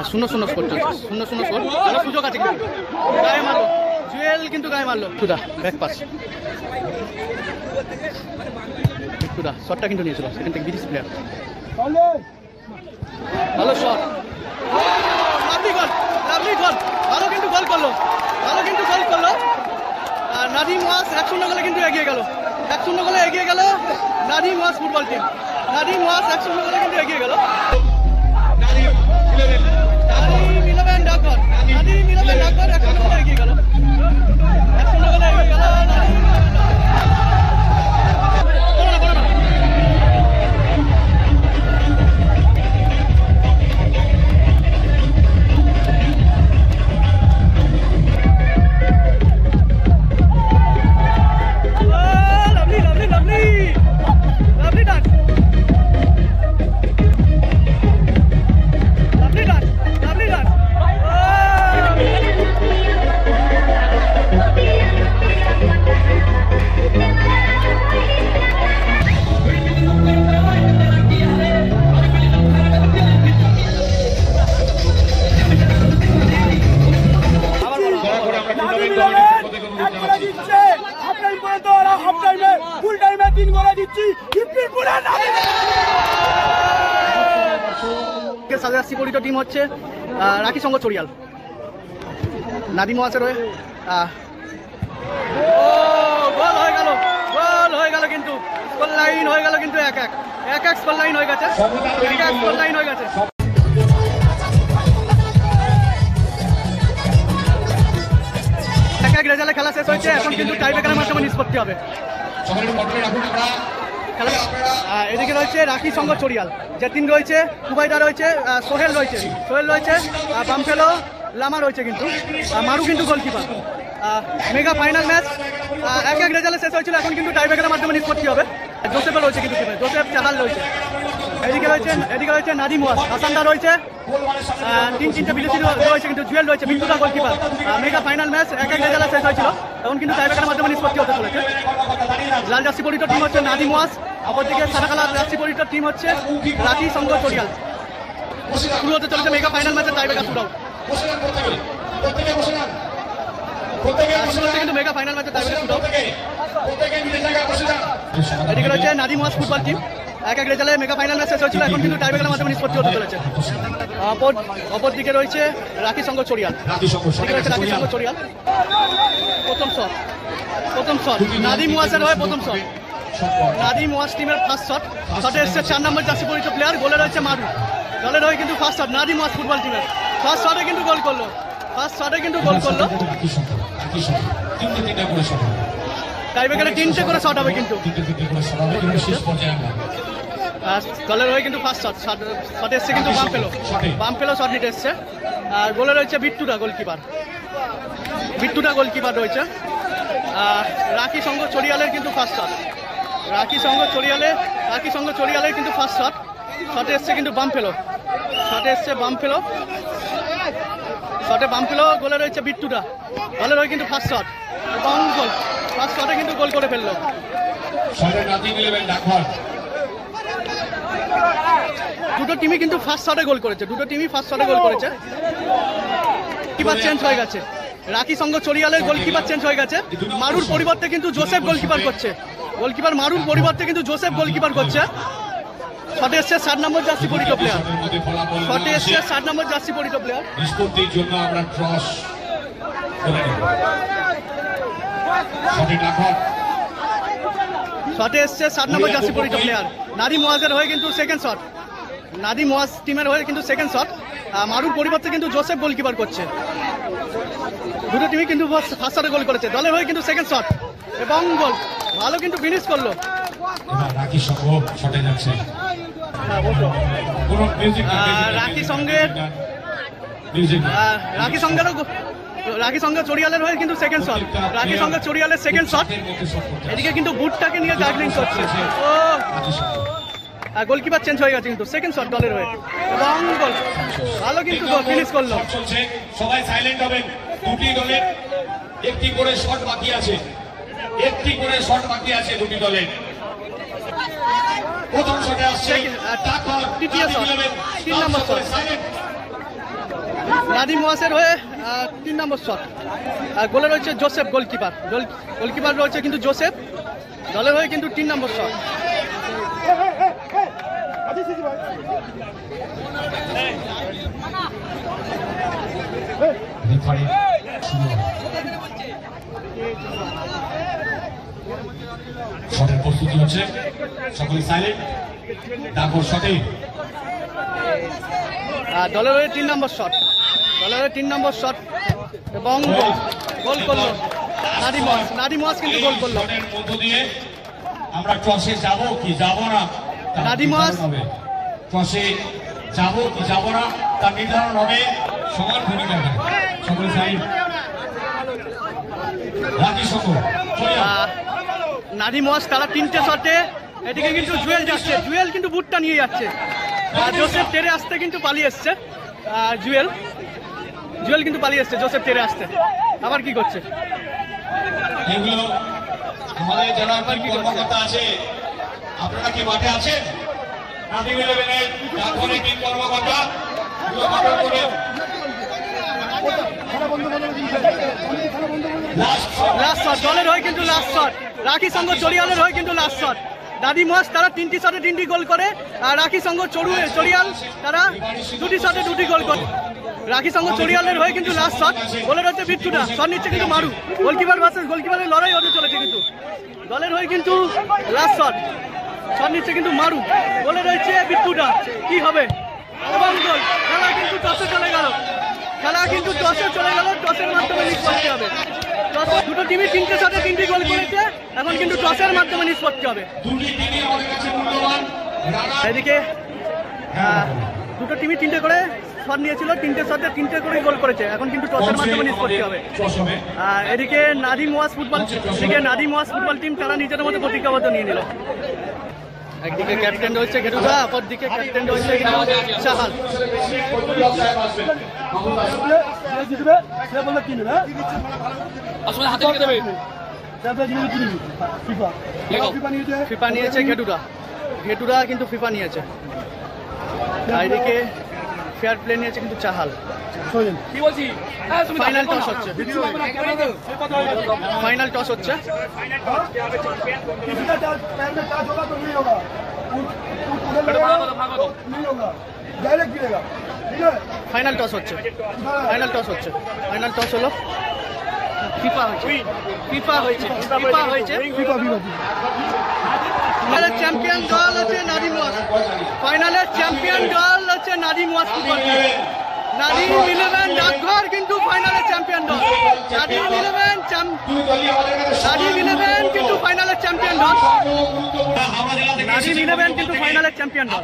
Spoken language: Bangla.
0-0 স্কোর চলছে, 0-0 স্কোর। ভালো সুযোগ আছে কিন্তু, গায়ে মারলো জুয়েল, কিন্তু গায়ে মারলো সুদা। ব্যাক পাস সুদা, শটটা কিন্তু নিয়েছিল সেখান থেকে বিদেশি প্লেয়ার। ভালো শট, লাভলি গোল, লাভলি গোল, ভালো কিন্তু গোল করলো, ভালো কিন্তু গোল করলো। আর নাদিম ওয়াস 1-0 গোলে কিন্তু এগিয়ে গেল, 1-0 গোলে এগিয়ে গেল নাদিম ওয়াস ফুটবল টিম। নাদিম ওয়াস 1-0 গোলে কিন্তু এগিয়ে গেল। নাদিম 11 ডাকঘর, নাদিম 11 ডাকঘর 1-0 গোলে এগিয়ে গেল, 1-0 গোলে এগিয়ে গেল নাদিম। টিম হচ্ছে রাখি সংঘ চড়িয়াল। নাদিম ওয়াসের হয়ে গোল হয়ে গেল, গোল হয়ে গেল কিন্তু স্কোর লাইন হয়ে গেল কিন্তু 1-1 স্কোর লাইন হয়ে গেছে, 1-1 স্কোর লাইন হয়ে গেছে। এক রেজাল্টে খেলা শেষ হয়েছে, এখন কিন্তু টাইব্রেকারের মাধ্যমে নিষ্পত্তি হবে। এদিকে রয়েছে রাখি সংঘ চড়িয়াল, জেতিন রয়েছে, কুবাইদা রয়েছে, সোহেল রয়েছে, বামফেলো লামা রয়েছে, কিন্তু মারু কিন্তু গোলকিপার। মেগা ফাইনাল ম্যাচ 1-1 রেজাল্টে শেষ হয়েছিল, এখন কিন্তু টাইব্রেকারের মাধ্যমে নিষ্পত্তি হবে। জোসেফও রয়েছে কিন্তু, জোসেফ চাহাল রয়েছে। এদিকে রয়েছে নাদিম ওয়াস, হাসানদা রয়েছে, 3-3টে বিদেশি রয়েছে, কিন্তু জুয়েল রয়েছে, বিন্দুদা গোলকিপার। মেগা ফাইনাল ম্যাচ 1-1 রেজাল্টে শেষ হয়েছিল, এখন কিন্তু টাইব্রেকারের মাধ্যমে নিষ্পত্তি হতে চলেছে। লাল জার্সি পরিহিত টিম হচ্ছে নাদিম ওয়াস, অপরদিকে সাদা কালার জার্সি পরিহিত টিম হচ্ছে রাখি সংঘ চড়িয়াল। শুরু হতে চলেছে মেগা ফাইনাল ম্যাচের টাইব্রেকার শুরু কিন্তু মেগা ফাইনাল ম্যাচের টাইব্রেকার শুরু। এদিকে রয়েছে নাদিম ওয়াস ফুটবল টিম, 1-1 রেজাল্টে মেগা ফাইনাল ম্যাচ শেষ হয়েছিল, এখন কিন্তু টাইব্রেকারের মাধ্যমে নিষ্পত্তি হতে চলেছে। অপরদিকে রয়েছে রাখি সংঘ চড়িয়াল, রাখি সংঘ চড়িয়াল। প্রথম শট নাদিম ওয়াসের হয়ে, প্রথম শট নাদিম ওয়াস টিমের ফার্স্ট শট। শটে এসছে 4 নম্বর জার্সি পরিহিত প্লেয়ার, গোলে রয়েছে মারু। দলের হয়ে কিন্তু ফার্স্ট শট নাদিম ওয়াস ফুটবল টিমের, ফার্স্ট শটে কিন্তু গোল করলো, টাইব্রেকারে 3টে করে শট হবে কিন্তু। দলের হয়ে কিন্তু ফার্স্ট শট এসছে কিন্তু বামফেলো শট নিতে এসছে। আর গোলে রয়েছে বিট্টুদা গোলকিপার রয়েছে। রাখি সংঘ চড়িয়ালের কিন্তু ফার্স্ট শট, রাখি সংঘ চড়িয়ালের কিন্তু ফার্স্ট শট। শটে এসছে কিন্তু বামফেলো, শটে বামফেলো, গোলে রয়েছে বিট্টুদা। দলের হয়ে কিন্তু ফার্স্ট শট এবং গোল, ফার্স্ট শটে কিন্তু গোল করে ফেললো। দুটো টিমই কিন্তু ফার্স্ট শটে গোল করেছে, কিপার চেঞ্জ হয়ে গেছে, রাখি সংঘ চড়িয়ালের গোলকিপার চেঞ্জ হয়ে গেছে। মারুর পরিবর্তে কিন্তু জোসেফ গোলকিপার করছে, মারুর পরিবর্তে কিন্তু জোসেফ গোলকিপার করছে। শটে এসছে 7 নম্বর জার্সি পরিহিত প্লেয়ার, নিষ্পত্তির জন্য আমরা ক্রস শটে এসছে 7 নম্বর জার্সি পরিহিত প্লেয়ার নাদিম ওয়াসের হয়ে কিন্তু সেকেন্ড শট, নাদিম ওয়াস টিমের হয়ে কিন্তু সেকেন্ড শট। মারুর পরিবর্তে কিন্তু জোসেফ গোলকিপার করছে। দুটো টিমই কিন্তু ফার্স্ট শটে গোল করেছে, দলের হয়ে কিন্তু সেকেন্ড শট এবং গোল, ভালো কিন্তু ফিনিশ করলো। রাখি সংঘ শটে যাচ্ছে, রাখি সংঘ চড়িয়ালের হয়ে কিন্তু সেকেন্ড শট, চড়িয়ালের সেকেন্ড শট। এদিকে কিন্তু বুটটাকে নিয়ে জাগলিং করছে, গোলকিপার চেঞ্জ হয়ে গেছে কিন্তু সেকেন্ড শট দলের হয়ে এবং গোল, ভালো কিন্তু ফিনিশ করলো। সবাই সাইলেন্ট হবেন, দুটি দলের একটি করে শট বাকি আছে, দুটি দলের। প্রথম শটে আসছে ডাকঘর তৃতীয় শট, 3 নম্বর শট। সাইলেন্ট নাদিম ওয়াসের হয়ে 3 নম্বর শট। আর গোলে রয়েছে জোসেফ, গোলকিপার। গোলকিপার রয়েছে কিন্তু জোসেফ, দলের হয়ে কিন্তু 3 নম্বর শট। রেফারি শটের প্রস্তুতি হচ্ছে, সকলে সাইলেন্ট। ডাকঘর শটে দলের হয়ে 3 নম্বর শট, দলের হয়ে 3 নম্বর শট এবং গোল করলো নাদিম ওয়াস কিন্তু গোল করলো। শটের মধ্য দিয়ে আমরা টসে যাব কি যাব না তার নাদিম ওয়াস। নির্ধারণ হবে। টসে যাব কি যাব না তার নির্ধারণ হবে সমান ভূমিকা এখানে। সকলে সাইলেন্ট। রাখি সকল নাদিম ওয়াস তারা 3টে শটে, এদিকে কিন্তু জুয়েল যাচ্ছে, জুয়েল কিন্তু বুটটা নিয়ে যাচ্ছে। জোসেফ তেরে আসতে কিন্তু পালিয়ে এসছে, জুয়েল কিন্তু পালিয়ে এসছে জোসেফ তেরে আসতে। আবার কি করছে? এগুলো আমাদের যারা কর্মকর্তা আছে, আপনারা কি মাঠে আছেন? নাদিম ইলেভেনের ডাকঘরের টিম কর্মকর্তা এগুলো কন্ট্রোল করবেন। লাস্ট শট দলের হয়ে কিন্তু লাস্ট শট, রাখি সংঘ চড়িয়ালের হয়ে কিন্তু লাস্ট শট। নাদিম ওয়াস তারা 3টি শটে 3টি গোল করে, আর রাখি সংঘ চড়িয়াল তারা 2টি শটে 2টি গোল করে। রাখি সংঘ চড়িয়ালের হয়ে কিন্তু লাস্ট শট, গোলের হচ্ছে বিট্টুটা, শট নিচ্ছে কিন্তু মারু। গোলকিপার ভার্সেস গোলকিপারের লড়াই হতে চলেছে কিন্তু দলের হয়ে কিন্তু লাস্ট শট, শট নিচ্ছে কিন্তু মারু। গোলে রয়েছে বিট্টুটা, কি হবে? এবং গোল। খেলা কিন্তু টসে চলে গেল, টসের মাধ্যমে নিষ্পত্তি হবে। দুটো টিমই 3টে শটে 3টি গোল করেছে, এখন কিন্তু টসের মাধ্যমে নিষ্পত্তি হবে। দুটি টিমই আমাদের কাছে মূল্যবান। এদিকে দুটো টিমই 3টে করে শট নিয়েছিল, 3টে শটে 3টে করে গোল করেছে, এখন কিন্তু টসের মাধ্যমে নিষ্পত্তি হবে। এদিকে নাদিম ওয়াস ফুটবল টিম তারা নিজেদের মধ্যে প্রতিজ্ঞাবদ্ধ নিয়ে নিল। একদিকে ক্যাপ্টেন রয়েছে ঘেটুদা, অপরদিকে ক্যাপ্টেন রয়েছে চাহাল। ফিফা নিয়েছে ঘেটুদা কিন্তু ফিফা নিয়েছে। এদিকে ফেয়ার প্লে নিয়েছে কিন্তু চাহাল। ফাইনাল টস হচ্ছে, ফাইনাল টস হলো। ফিফা হয়েছে। ফাইনালের চ্যাম্পিয়ন দল হচ্ছে নাদিম ওয়াস, ফুটবল টিম। নাদিম ইলেভেন ডাকঘর কিন্তু ফাইনালের চ্যাম্পিয়ন দল। নাদিম ইলেভেন কিন্তু ফাইনালের চ্যাম্পিয়ন দল।